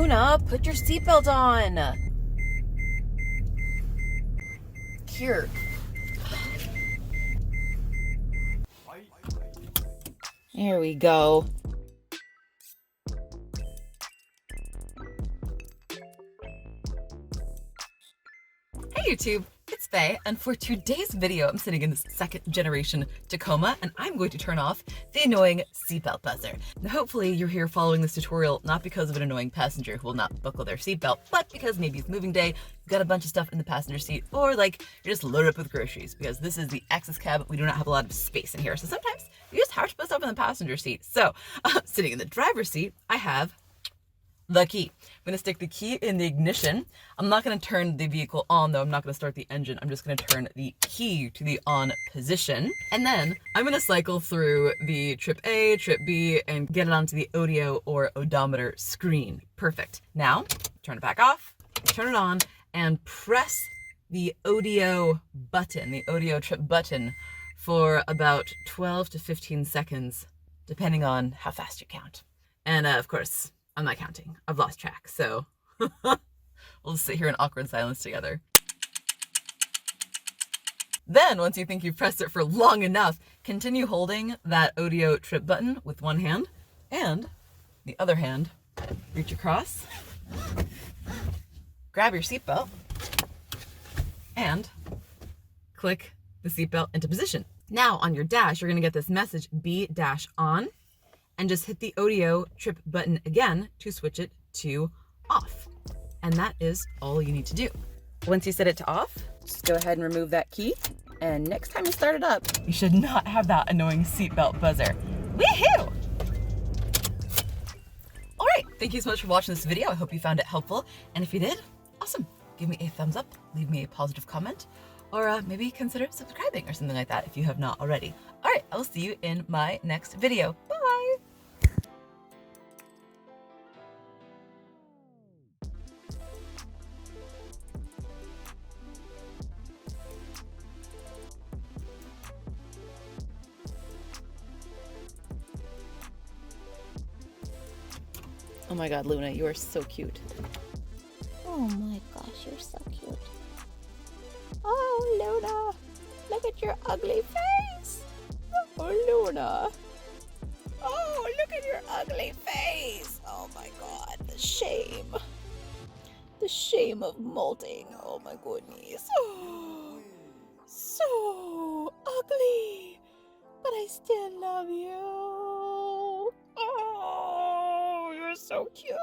Luna, put your seatbelt on. Here. There we go. Hey YouTube, it's Faye, and for today's video, I'm sitting in this second generation Tacoma, and I'm going to turn off the annoying seatbelt buzzer. Now, hopefully you're here following this tutorial not because of an annoying passenger who will not buckle their seatbelt, but because maybe it's moving day, you've got a bunch of stuff in the passenger seat, or like you're just loaded up with groceries, because this is the access cab. We do not have a lot of space in here, so sometimes you just have to put stuff in the passenger seat. So, sitting in the driver's seat, I have the key. I'm going to stick the key in the ignition. I'm not going to turn the vehicle on though. I'm not going to start the engine. I'm just going to turn the key to the on position. And then I'm going to cycle through the trip A, trip B, and get it onto the audio or odometer screen. Perfect. Now, turn it back off, turn it on, and press the audio button, the audio trip button, for about 12 to 15 seconds, depending on how fast you count. And of course, I'm not counting. I've lost track, so we'll just sit here in awkward silence together. Then, once you think you've pressed it for long enough, continue holding that audio trip button with one hand, and the other hand, reach across, grab your seatbelt, and click the seatbelt into position. Now, on your dash, you're going to get this message, B-on, and just hit the audio trip button again to switch it to off. And that is all you need to do. Once you set it to off, just go ahead and remove that key. And next time you start it up, you should not have that annoying seatbelt buzzer. Woohoo! All right, thank you so much for watching this video. I hope you found it helpful. And if you did, awesome. Give me a thumbs up, leave me a positive comment, or maybe consider subscribing or something like that if you have not already. All right, I'll see you in my next video. Bye. Oh my God, Luna, you are so cute. Oh my gosh, you're so cute. Oh, Luna, look at your ugly face. Oh, Luna. Oh, look at your ugly face. Oh my God, the shame. The shame of molting. Oh my goodness. Oh, so ugly. But I still love you. Oh, you're so cute.